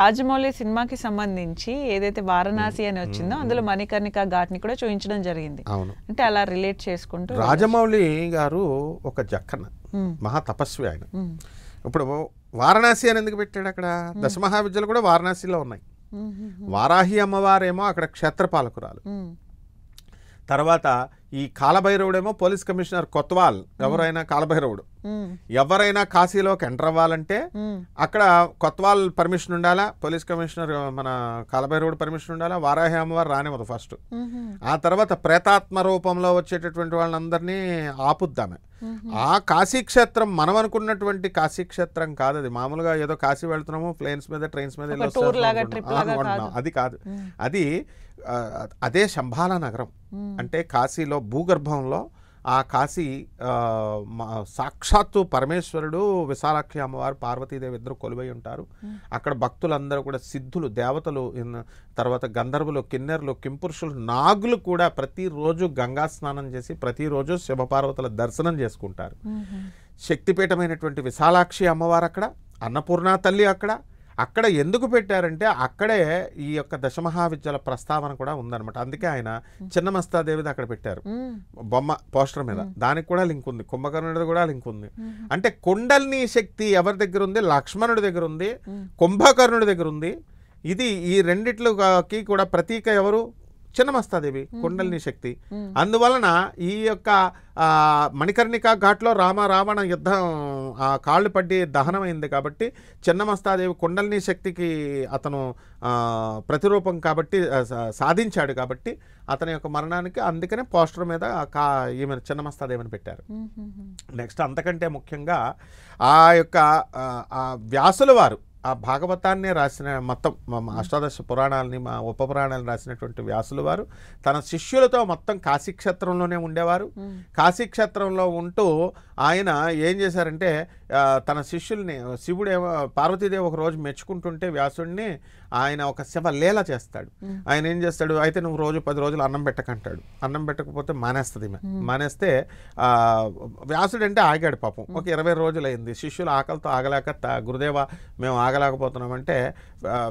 రాజమౌళి సినిమాకి సంబంధించి ఏదైతే వారణాసి అని వచ్చిందో అందులో మణికర్ణిక ఘాట్ని కూడా చూపించడం జరిగింది. అవును, అంటే అలా రిలేట్ చేసుకుంటూ రాజమౌళి గారు ఒక జక్కన మహా తపస్వి ఆయన. ఇప్పుడు వారణాసి అని ఎందుకు పెట్టాడు? అక్కడ దశమహావిద్యలు కూడా వారణాసిలో ఉన్నాయి. వారాహి అమ్మవారేమో అక్కడ క్షేత్రపాలకురాలు. తర్వాత ఈ కాలభైరవుడేమో పోలీస్ కమిషనర్ కొత్వాల్. ఎవరైనా కాలభైరవుడు ఎవరైనా కాశీలోకి ఎంటర్ అవ్వాలంటే అక్కడ కొత్వాల్ పర్మిషన్ ఉండాలా, పోలీస్ కమిషనర్ మన కాలభైరవుడు పర్మిషన్ ఉండాలా, వారాహి అమ్మవారు రానివ్వదు ఫస్ట్. ఆ తర్వాత ప్రేతాత్మ రూపంలో వచ్చేటటువంటి వాళ్ళందరినీ ఆపుద్దామే. ఆ కాశీక్షేత్రం మనం అనుకున్నటువంటి కాశీక్షేత్రం కాదు అది. మామూలుగా ఏదో కాశీ వెళ్తున్నాము ప్లేన్స్ మీద ట్రైన్స్ మీద అది కాదు. అది అదే శంబాల నగరం. అంటే కాశీలో భూగర్భంలో ఆ కాశీ సాక్షాత్తు పరమేశ్వరుడు, విశాలాక్షి అమ్మవారు, పార్వతీదేవి ఇద్దరు కొలువై ఉంటారు. అక్కడ భక్తులందరూ కూడా సిద్ధులు, దేవతలు, తర్వాత గంధర్వులు, కిన్నెర్లు, కింపురుషులు, నాగులు కూడా ప్రతిరోజు గంగా స్నానం చేసి ప్రతిరోజు శివపార్వతుల దర్శనం చేసుకుంటారు. శక్తిపీఠమైనటువంటి విశాలాక్షి అమ్మవారు అక్కడ, అన్నపూర్ణ తల్లి అక్కడ ఎందుకు పెట్టారంటే అక్కడే ఈ యొక్క దశమహావిద్యల ప్రస్తావన కూడా ఉందన్నమాట. అందుకే ఆయన చిన్నమస్తాదేవిది అక్కడ పెట్టారు బొమ్మ పోస్టర్ మీద. దానికి కూడా లింక్ ఉంది, కుంభకర్ణుడిది కూడా లింక్ ఉంది. అంటే కుండల్ని శక్తి ఎవరి దగ్గర ఉంది? లక్ష్మణుడి దగ్గర ఉంది, కుంభకర్ణుడి దగ్గర ఉంది. ఇది ఈ రెండిట్లకి కూడా ప్రతీక ఎవరు? చిన్నమస్తాదేవి, కుండలిని శక్తి. అందువలన ఈ యొక్క మణికర్ణిక ఘాట్లో రావణ యుద్ధం ఆ కాళ్ళు పడ్డి దహనమైంది కాబట్టి చిన్నమస్తాదేవి కుండలిని శక్తికి అతను ప్రతిరూపం కాబట్టి సాధించాడు కాబట్టి అతని యొక్క మరణానికి అందుకనే పోస్టర్ మీద ఈమె చిన్నమస్తాదేవిని పెట్టారు. నెక్స్ట్ అంతకంటే ముఖ్యంగా ఆ యొక్క వ్యాసుల వారు ఆ భాగవతాన్ని రాసిన మొత్తం అష్టాదశ పురాణాలని, మా ఉపపురాణాలను రాసినటువంటి వ్యాసుల వారు తన శిష్యులతో మొత్తం కాశీక్షేత్రంలోనే ఉండేవారు. కాశీక్షేత్రంలో ఉంటూ ఆయన ఏం చేశారంటే తన శిష్యుల్ని, శివుడేమో పార్వతీదేవి ఒక రోజు మెచ్చుకుంటుంటే వ్యాసుడిని ఆయన ఒక శివలీల చేస్తాడు. ఆయన ఏం చేస్తాడు, అయితే నువ్వు రోజు 10 రోజులు అన్నం పెట్టకంటాడు. అన్నం పెట్టకపోతే మానేస్తుంది. మానేస్తే వ్యాసుడు అంటే ఆగాడు పాపం. ఒక 20 రోజులు అయింది. శిష్యులు ఆకలితో ఆగలేక గురుదేవ మేము ఆగలేకపోతున్నామంటే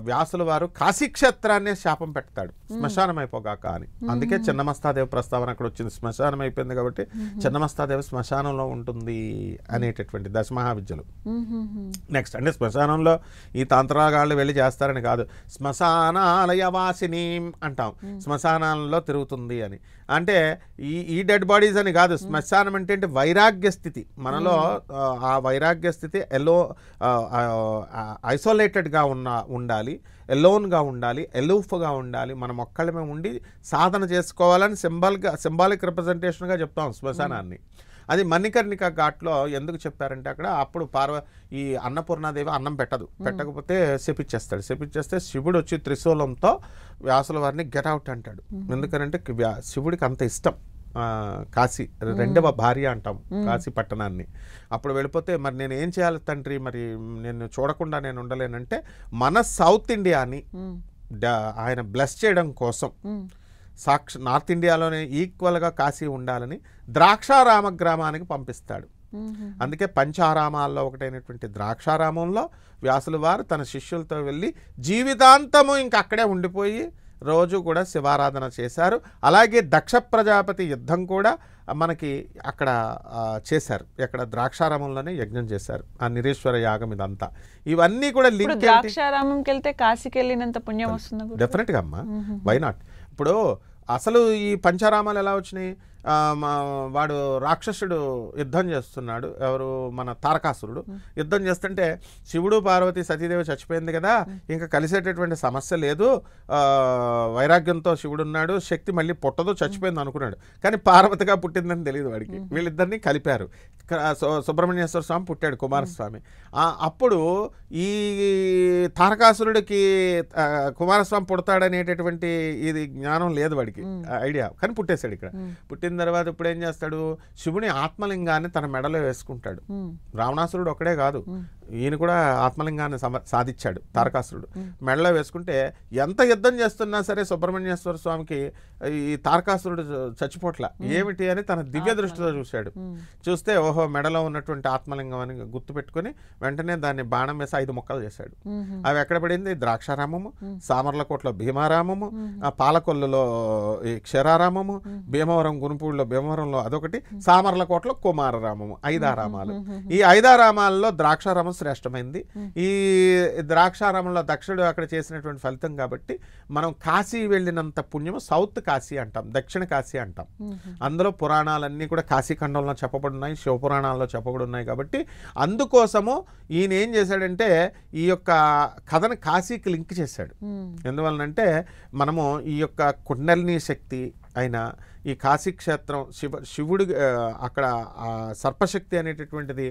వ్యాసుల వారు కాశీక్షేత్రాన్నే శాపం పెడతాడు, శ్మశానం అయిపోగాక అని. అందుకే చిన్నమస్తాదేవి ప్రస్తావన అక్కడ వచ్చింది. శ్మశానం అయిపోయింది కాబట్టి చిన్నమస్తాదేవి శ్మశానంలో ఉంటుంది అనేటటువంటి దశమహావిద్యలు. నెక్స్ట్ అంటే శ్మశానంలో ఈ తంత్రాగాళ్ళు వెళ్ళి చేస్తారని కాదు, శ్మశానాలయవాసిని అంటాం, శ్మశానాలలో తిరుగుతుంది అని. అంటే ఈ డెడ్ బాడీస్ అని కాదు. శ్మశానం అంటే వైరాగ్య స్థితి. మనలో ఆ వైరాగ్య స్థితి ఐసోలేటెడ్గా ఉండాలి, ఎలోన్గా ఉండాలి, ఎలూఫ్గా ఉండాలి. మనం ఒక్కళ్ళమే ఉండి సాధన చేసుకోవాలని సింబాలిక్ రిప్రజెంటేషన్గా చెప్తాం శ్మశానాన్ని. అది మణికర్ణిక ఘాట్లో ఎందుకు చెప్పారంటే అక్కడ అప్పుడు ఈ అన్నపూర్ణాదేవి అన్నం పెట్టకపోతే శపిచ్చేస్తే శివుడు వచ్చి త్రిశూలంతో వ్యాసుల వారిని గెట్ అవుట్ అంటాడు. ఎందుకనంటే శివుడికి అంత ఇష్టం కాశీ, 2వ భార్య అంటాం కాశీ పట్టణాన్ని. అప్పుడు వెళ్ళిపోతే మరి నేను ఏం చేయాలి తండ్రి, మరి నేను చూడకుండా నేను ఉండలేనంటే మన సౌత్ ఇండియాని ఆయన బ్లెస్ చేయడం కోసం నార్త్ ఇండియాలోనే ఈక్వల్గా కాశీ ఉండాలని ద్రాక్షారామ గ్రామానికి పంపిస్తాడు. అందుకే పంచారామాల్లో ఒకటైనటువంటి ద్రాక్షారామంలో వ్యాసుల వారు తన శిష్యులతో వెళ్ళి జీవితాంతము ఇంక అక్కడే ఉండిపోయి రోజు కూడా శివారాధన చేశారు. అలాగే దక్ష ప్రజాపతి యుద్ధం కూడా మనకి అక్కడ చేశారు. ఎక్కడ ద్రాక్షారామంలోనే యజ్ఞం చేశారు, ఆ నిరీశ్వర యాగం. ఇదంతా ఇవన్నీ కూడా లింక్. ద్రాక్షారామంకి వెళ్తే కాశీకి వెళ్ళినంత పుణ్యం వస్తుంది డెఫినెట్గా అమ్మా, వై నాట్? ఇప్పుడు అసలు ఈ పంచారామాలు ఎలా వచ్చినాయి? వాడు రాక్షసుడు యుద్ధం చేస్తున్నాడు, ఎవరు మన తారకాసురుడు యుద్ధం చేస్తుంటే శివుడు పార్వతి సతీదేవి చచ్చిపోయింది కదా, ఇంకా కలిసేటటువంటి సమస్య లేదు, వైరాగ్యంతో శివుడున్నాడు, శక్తి మళ్ళీ పుట్టదు, చచ్చిపోయింది అనుకున్నాడు. కానీ పార్వతిగా పుట్టిందని తెలియదు వాడికి. వీళ్ళిద్దరిని కలిపారు. సుబ్రహ్మణ్యేశ్వర స్వామి పుట్టాడు, కుమారస్వామి. అప్పుడు ఈ తారకాసురుడికి కుమారస్వామి పుడతాడనేటటువంటి ఇది జ్ఞానం లేదు వాడికి, ఐడియా. కానీ పుట్టేశాడు. ఇక్కడ పుట్టిన తర్వాత ఇప్పుడు ఏం చేస్తాడు, శివుని ఆత్మలింగాన్ని తన మెడలో వేసుకుంటాడు. రావణాసురుడు ఒకడే కాదు, ఈయన కూడా ఆత్మలింగాన్ని సాధించాడు తారకాసురుడు. మెడలో వేసుకుంటే ఎంత యుద్ధం చేస్తున్నా సరే సుబ్రహ్మణ్యేశ్వర స్వామికి ఈ తారకాసురుడు చచ్చిపోట్ల. ఏమిటి అని తన దివ్య దృష్టితో చూశాడు. చూస్తే ఓహో మెడలో ఉన్నటువంటి ఆత్మలింగం అని గుర్తుపెట్టుకుని వెంటనే దాన్ని బాణం వేసి 5 ముక్కలు చేశాడు. అవి ఎక్కడ పడింది? ద్రాక్షారామము, సామర్లకోటలో భీమారామము, పాలకొల్లులో ఈ క్షీరారామము, భీమవరం గునుపూడిలో భీమవరంలో అదొకటి, సామర్లకోటలో కుమారరామము. 5 ఆరామాలు. ఈ 5 ఆరామాలలో ద్రాక్షారామం శ్రేష్టమైంది. ఈ ద్రాక్షారామంలో దక్షుడు అక్కడ చేసినటువంటి ఫలితం కాబట్టి మనం కాశీ వెళ్ళినంత పుణ్యము సౌత్ కాశీ అంటాం, దక్షిణ కాశీ అంటాం. అందులో పురాణాలన్నీ కూడా కాశీఖండంలో చెప్పబడున్నాయి, శివపురాణాల్లో చెప్పబడున్నాయి. కాబట్టి అందుకోసము ఈయన ఏం చేశాడంటే ఈ యొక్క కథను కాశీకి లింక్ చేశాడు. ఎందువలనంటే మనము ఈ యొక్క కుండలిని శక్తి అయిన ఈ కాశీక్షేత్రం శివుడు అక్కడ సర్పశక్తి అనేటటువంటిది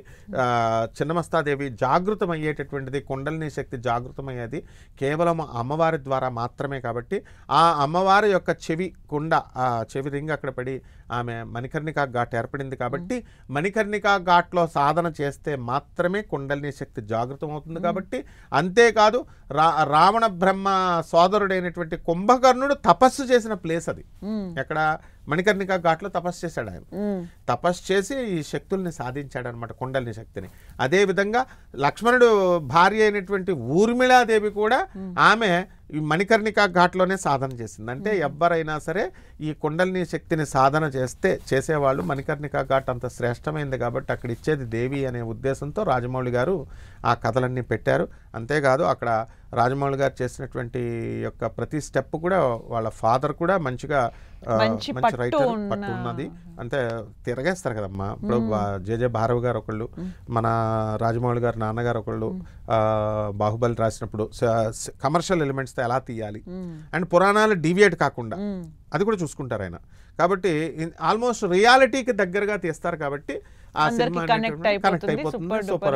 చిన్నమస్తాదేవి జాగృతమయ్యేటటువంటిది, కుండలిని శక్తి జాగృతమయ్యేది కేవలం అమ్మవారి ద్వారా మాత్రమే. కాబట్టి ఆ అమ్మవారి యొక్క చెవి కుండ, ఆ చెవి రింగ్ అక్కడ పడి ఆమె మణికర్ణికా ఘాట్ ఏర్పడింది. కాబట్టి మణికర్ణికా ఘాట్లో సాధన చేస్తే మాత్రమే కుండలిని శక్తి జాగృతం అవుతుంది. కాబట్టి అంతేకాదు రావణ బ్రహ్మ సోదరుడైనటువంటి కుంభకర్ణుడు తపస్సు చేసిన ప్లేస్ అది. ఎక్కడ? మణికర్ణికా ఘాట్లో తపస్సు చేశాడు ఆయన. తపస్సు చేసి ఈ శక్తుల్ని సాధించాడు అనమాట, కుండలిని శక్తిని. అదేవిధంగా లక్ష్మణుడు భార్య అయినటువంటి ఊర్మిళాదేవి కూడా ఆమె ఈ మణికర్ణికా ఘాట్లోనే సాధన చేసింది. అంటే ఎవరైనా సరే ఈ కుండలిని శక్తిని సాధన చేసేవాళ్ళు మణికర్ణికా ఘాట్ అంత శ్రేష్టమైంది కాబట్టి అక్కడ ఇచ్చేది దేవి అనే ఉద్దేశంతో రాజమౌళి గారు ఆ కథలన్నీ పెట్టారు. అంతేకాదు అక్కడ రాజమౌళి గారు చేసినటువంటి యొక్క ప్రతి స్టెప్ కూడా వాళ్ళ ఫాదర్ కూడా మంచిగా మంచి రైటర్, పట్టు ఉన్నది. అంటే తిరగేస్తారు కదమ్మా. ఇప్పుడు జేజే భారవి గారు ఒకళ్ళు, మన రాజమౌళి గారు నాన్నగారు ఒకళ్ళు బాహుబలి రాసినప్పుడు కమర్షియల్ ఎలిమెంట్స్తో ఎలా తీయాలి అండ్ పురాణాలు డీవియేట్ కాకుండా అది కూడా చూసుకుంటారు ఆయన. కాబట్టి ఆల్మోస్ట్ రియాలిటీకి దగ్గరగా తీస్తారు. కాబట్టి ఆ సినిమా కనెక్ట్ అయిపోతుంది. సూపర్